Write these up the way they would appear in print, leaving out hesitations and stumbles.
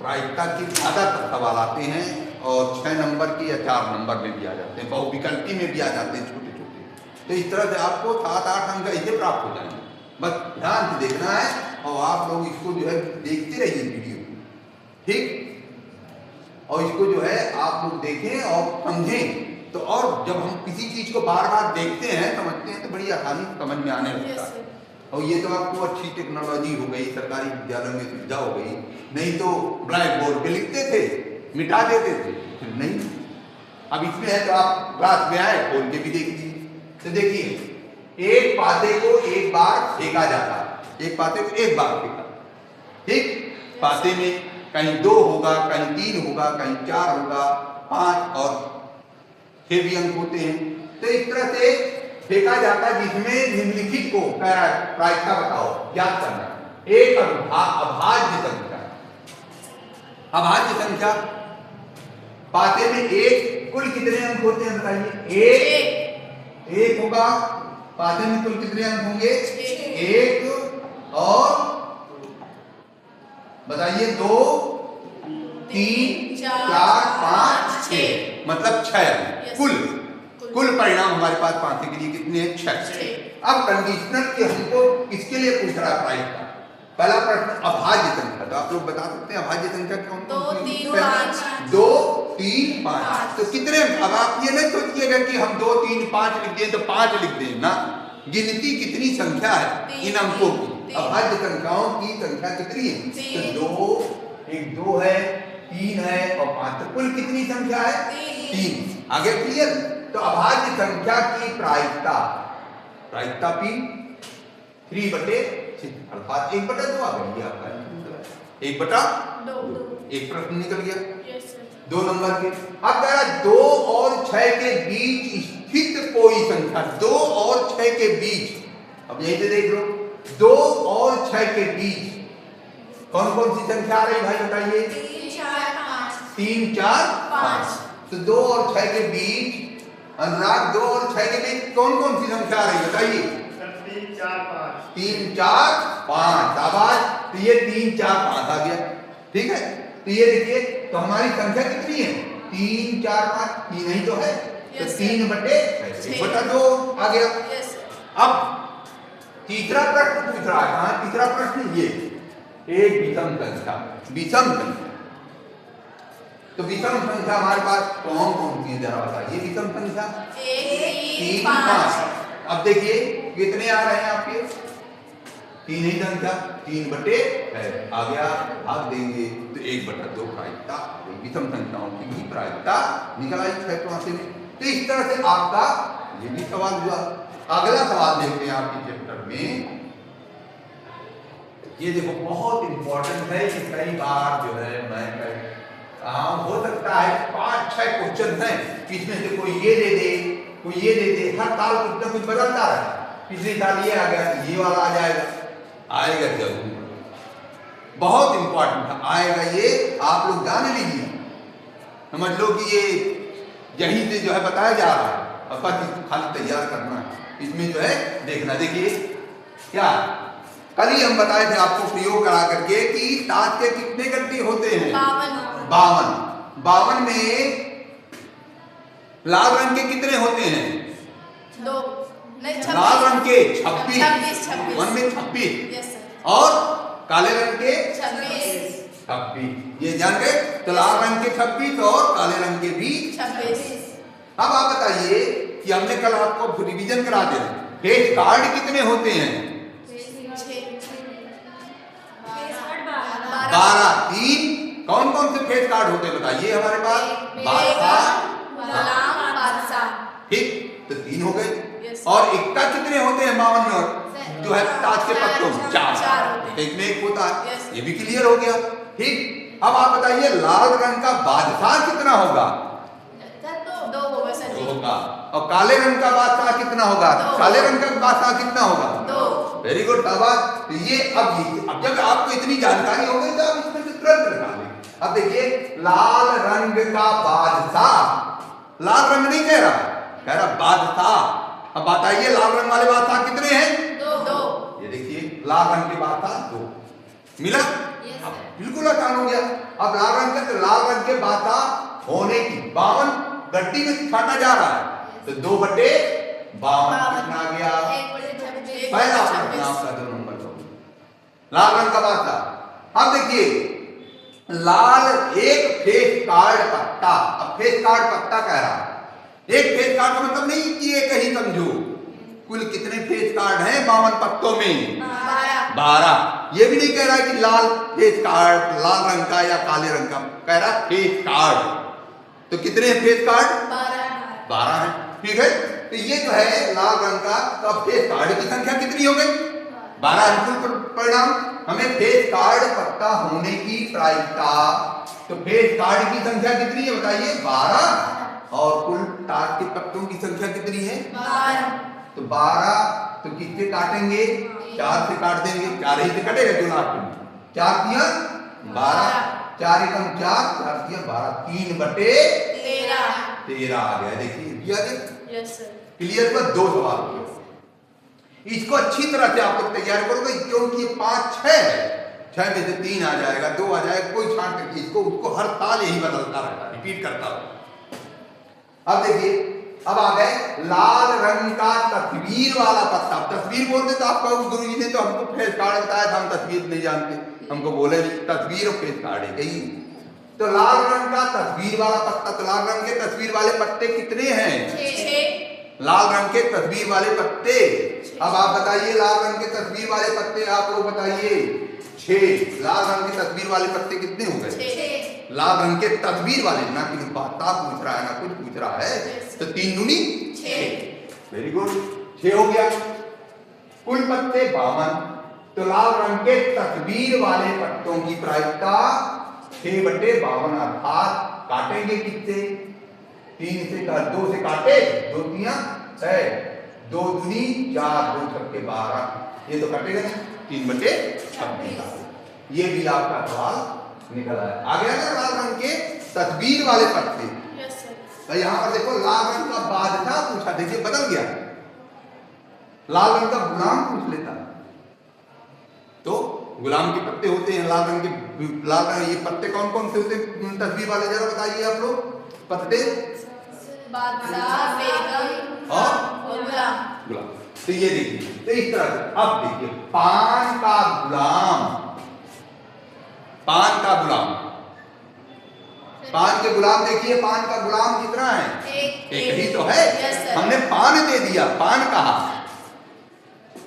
प्रायिकता के ज़्यादातर सवाल आते हैं और 6 नंबर की या 4 नंबर में भी आ जाते हैं, बहुविकल्पी में भी आ जाते हैं छोटे छोटे। तो इस तरह से आपको 7-8 अंक ऐसे प्राप्त हो जाएंगे। बस ध्यान से देखना है और आप लोग इसको जो है देखते रहिए वीडियो, ठीक। और इसको जो है आप लोग देखें और समझें। तो और जब हम किसी चीज़ को बार बार देखते हैं, समझते हैं, तो बड़ी आसानी से समझ में आने लगता है। और ये तो आपको अच्छी टेक्नोलॉजी हो गई, सरकारी विद्यालयों में सुविधा हो गई। नहीं तो ब्लैक बोर्ड पे लिखते थे, मिटा देते थे, फिर नहीं। अब इसमें है तो आप क्लास में आए, खोल के भी देख लीजिए। तो देखिए, एक पाते को एक बार फेंका जाता है, एक पाते को एक बार फेंका, ठीक। पाते में कहीं 2 होगा, कहीं 3 होगा, कहीं 4 होगा, 5 और 6 भी अंक होते हैं। तो इस तरह से फेंका जाता है, जिसमें निम्नलिखित को प्रायिकता बताओ, याद करना। एक अभाज्य संख्या, अभाज्य संख्या पाते में एक, कुल कितने अंक होते हैं बताइए? एक होगा। पाते में कुल कितने अंक होंगे? 1 और बताइए 2, 3, 4, 5, 6, मतलब 6 अंक कुल परिणाम हमारे पास पाते के लिए कितने हैं? 6। अब कंडीशनल के हमको किसके लिए पूछ रहा है प्रायिकता? पहला प्रश्न अभाज्य संख्या, तो आप लोग बता सकते हैं अभाज्य संख्या कौन कौन सी? 2, 3, 5। तो कितने? अब आप ये नहीं सोचिएगा कि हम 2, 3, 5 लिख दें तो 5 लिख दें ना। गिनती कितनी संख्या है इन अंकों की? अभाज्य संख्याओं की संख्या कितनी है? तो 2, एक 2 है, 3 है और 5। तो कुल कितनी संख्या है? 3। आगे क्लियर? तो अभाज्य संख्या की प्रायिकता P 3/6 अर्थात 1/2 आ गई आपका। 1/2 एक प्रश्न निकल गया। 2 नंबर के। अब कह रहा 2 और 6 के बीच स्थित कोई संख्या, 2 और 6 के बीच, अब यहीं से देख लो, 2 और 6 के बीच कौन कौन सी संख्या आ रही भाई बताइए? 3, 4, 5। तो 2 और 6 के बीच, अनुराग 2 और 6 के बीच कौन कौन सी संख्या आ रही बताइए? 3, 4, 5। 3, 4, 5। आवाज तो ये 3, 4, 5 आ गया, ठीक है। तो ये देखिए, तो हमारी संख्या कितनी है? 3, 4, 5, 3 ही तो है। तो 3/6 1/2 आ गया। अब तीसरा प्रश्न पूछ रहा है, कहां तीसरा प्रश्न? ये एक विषम संख्या, विषम संख्या। तो विषम संख्या हमारे पास कौन कौन सी है जरा बताइए? विषम संख्या 3, 5। अब देखिए कितने आ रहे हैं आपके? 3 ही संख्या, 3/6 आ गया, भाग देंगे तो 1/2 प्रायिकता। विषम संख्याओं की भी प्रायिकता निकल आई 6 पाते में। तो इस तरह से आपका ये भी सवाल हुआ। अगला सवाल देखते हैं आपके चैप्टर में। ये देखो बहुत इंपॉर्टेंट है, कि कई बार जो है मैं हो सकता है 5-6 क्वेश्चन हैं, इसमें से कोई ये दे दे, कोई ये दे दे। हर साल कुछ ना कुछ बदलता रहा। पिछले साल ये आ गया तो ये वाला आ जाएगा, आएगा जरूर, बहुत इंपॉर्टेंट है, आएगा ये, आप लोग जान लीजिए, समझ लो कि ये यहीं से जो है बताया जा रहा है और बस इसको खाली तैयार करना है। इसमें जो है देखना, देखिए क्या कल ही हम बताए थे आपको प्रयोग करा करके कि ताश के कितने गड्ढे होते हैं? 52 में लाल रंग के कितने होते हैं? 2 लाल रंग के 26 वन में 26 और काले रंग के 26। ये जान गए? तो लाल रंग के 26 और काले रंग के भी 26। अब आप बताइए कि हमने कल आपको रिवीजन करा दिया, फेस कार्ड कितने होते हैं? 12। 3 कौन कौन से फेस कार्ड होते हैं बताइए हमारे पास? बादशाह, ठीक, तो 3 हो गए। और इक्का कितने होते हैं 52 में? जो है ताश के पत्तों में 4, एक में एक होता है। ये भी क्लियर हो गया, ठीक। अब आप बताइए लाल रंग का बादशाह कितना होगा? 2 होगा। और काले रंग का बादशाह कितना होगा? काले रंग का बादशाह कितना होगा? 2। वेरी गुड, तो ये अब जब आपको इतनी जानकारी हो गई तो आप इसमें से तुरंत निकाल लेंगे। अब देखिए लाल रंग का बादशाह, लाल रंग नहीं कह रहा बादशाह। अब बताइए लाल रंग वाले बादशाह कितने हैं? 2। ये देखिए लाल रंग के बादशाह 2 मिला। अब बिल्कुल आसान हो गया। अब लाल रंग का, तो लाल रंग के बाद था होने की 52 गड्डी में छाटा जा रहा है, तो 2/52 कितना आ गया? पहला प्रश्न आपका 2 नंबर का लाल रंग का बात था। अब देखिए लाल एक फेस कार्ड पत्ता, अब फेस कार्ड पत्ता कह रहा है, एक फेस कार्ड का मतलब नहीं कि एक ही समझो, कुल कितने फेस कार्ड हैं 52 पत्तों में? 12। ये भी नहीं कह रहा है कि लाल फेस कार्ड लाल रंग का या काले रंग का, कह रहा फेस कार्ड। तो कितने फेस कार्ड? 12 है, ठीक है। तो ये जो है लाल रंग का, तो अब फेस कार्ड की संख्या कितनी हो गई? 12। कुल परिणाम हमें फेस कार्ड पत्ता होने की प्रायिकता, तो फेस कार्ड की संख्या कितनी है बताइए? 12। और कुल ताज के पत्तों की संख्या कितनी है? 12। तो 12 तो किससे काटेंगे? 4 से काट देंगे, 4 ही से कटेगा जो लास्ट में। 4 दिया 12, 4 एकम 4, 4 दिया 12, 3/13 आ गया। देखिए किया गया, क्लियर पर 2 सवाल। इसको अच्छी तरह से आप लोग तैयार करोगे, क्योंकि 5 6 में से 3 आ जाएगा, 2 आ जाएगा, कोई छांट करके इसको उसको हर साल यही बदलता रहता है, रिपीट करता रहता। अब देखिए अब आ गए लाल रंग का तस्वीर वाला पत्ता। तस्वीर बोलते तो आपका गुरुजी ने तो हमको फेस कार्ड बताया था, हम तस्वीर नहीं जानते, हमको बोले तस्वीर और फेस कार्ड है कहीं। तो लाल रंग का तस्वीर वाला पत्ता, तो लाल रंग के तस्वीर वाले पत्ते कितने हैं? 6। लाल रंग के तस्वीर वाले पत्ते, अब आप बताइए लाल रंग के तस्वीर वाले पत्ते आप लोग बताइए। 6। लाल रंग के तस्वीर वाले पत्ते कितने हो गए? 6। लाल रंग के तस्वीर वाले, ना कि बाता पूछ रहा है ना कुछ पूछ रहा है, तो 3 दूनी 6। वेरी गुड, 6 हो गया। कुल पत्ते 52, तो लाल रंग के तस्वीर वाले पत्तों की प्रायिकता 6/52, अर्थात काटेंगे कितने? 3 से 2 से काटे, 2 3 6, 2 दूनी 4, 2 छक्के 12, ये तो कटेगा नहीं, 3/26। ये भी आपका सवाल निकल आया। आ गया ना लाल रंग के तस्वीर वाले पत्ते। तो यहाँ पर देखो लाल रंग का बादशाह पूछा, देखिए बदल गया, लाल रंग का गुलाम पूछ लेता। तो गुलाम के पत्ते होते हैं लाल रंग के, लाल रंग ये पत्ते कौन कौन से होते हैं तस्वीर वाले, जरा बताइए आप लोग। पत्ते बादशाह, बेगम और गुलाम। तो ये देखिए, तो इस तरह से अब देखिए पान का गुलाम, पान का गुलाम, पान के गुलाम देखिए, पान का गुलाम कितना है? एक ही तो है। हमने पान दे दिया, पान कहा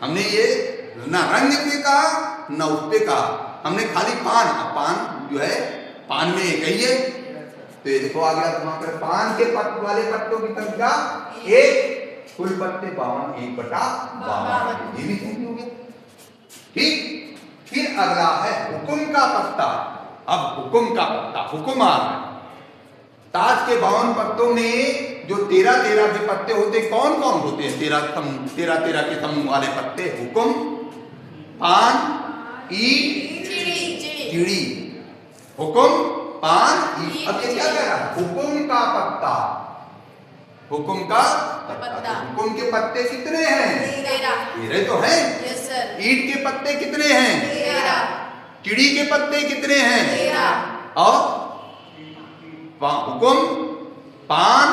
हमने, ये ना रंग पे कहा ना उस पे कहा, हमने खाली पान, पान जो है पान में एक ही है। तो ये देखो आ गया तुम्हारे पान के पत्ते वाले पत्तों की संख्या 1, कुल पत्ते 52, 1/52, ये भी सही हो गया। ठीक, फिर अगला है हुकुम का पत्ता। अब हुकुम का पत्ता, हुकुम आ रहा है। ताज के 52 पत्तों में जो 13 के पत्ते होते कौन कौन होते हैं? 13 के समूह वाले पत्ते, हुकुम, पान, ईट, चिड़ी। हुकुम, पान, ईट। अब ये क्या कह रहा है? हुकुम का पत्ता, हुकुम का पत्ता। हुकुम के पत्ते कितने हैं? 13 तो हैं। ईट के पत्ते कितने हैं? 13। चिड़ी के पत्ते कितने हैं? 13। और हुकुम, पान,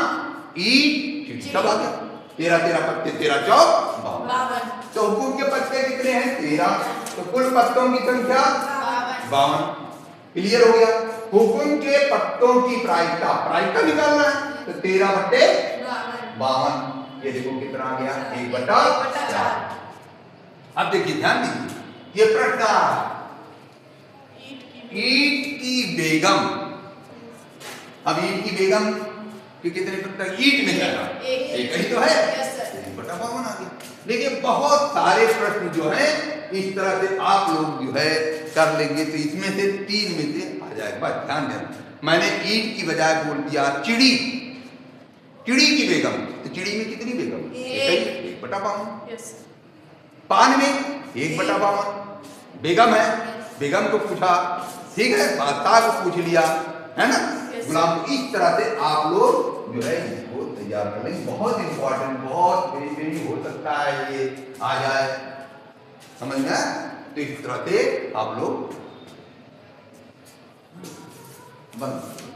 ईट, चिड़ी, सब आ गया। 13 पत्ते, 13 चौक 52। तो हुकुम के पत्ते कितने हैं? 13। तो कुल पत्तों की संख्या 52। क्लियर हो गया। हुकुम के पत्तों की प्रायिकता, प्रायिकता निकालना है, तो 13/52। ये देखो कितना आ गया? 1/4। अब देखिए ध्यान दीजिए, ये प्रश्न आ रहा है ईट की बेगम। अब ईट की बेगम कि कितने पत्ता ईट में जाएगा? एक ही तो है, 1/52 आ गया। देखिए बहुत सारे प्रश्न जो है इस तरह से आप लोग जो है कर लेंगे, तो इसमें से 3 में से आ जाएगा। बस ध्यान देना, मैंने ईट की बजाय बोल दिया चिड़ी, चिड़ी की बेगम। तो चिड़ी में कितनी बेगम? 1/52। पान में 1/52 बेगम है, बेगम को पूछा, ठीक है, बादशाह को पूछ लिया, है ना, गुलाम। इस तरह से आप लोग जो है इसको तैयार कर लेंगे। बहुत इंपॉर्टेंट, बहुत वेरी हो सकता है ये आ जाए, समझ में आया? तो इस तरह से आप लोग बंद।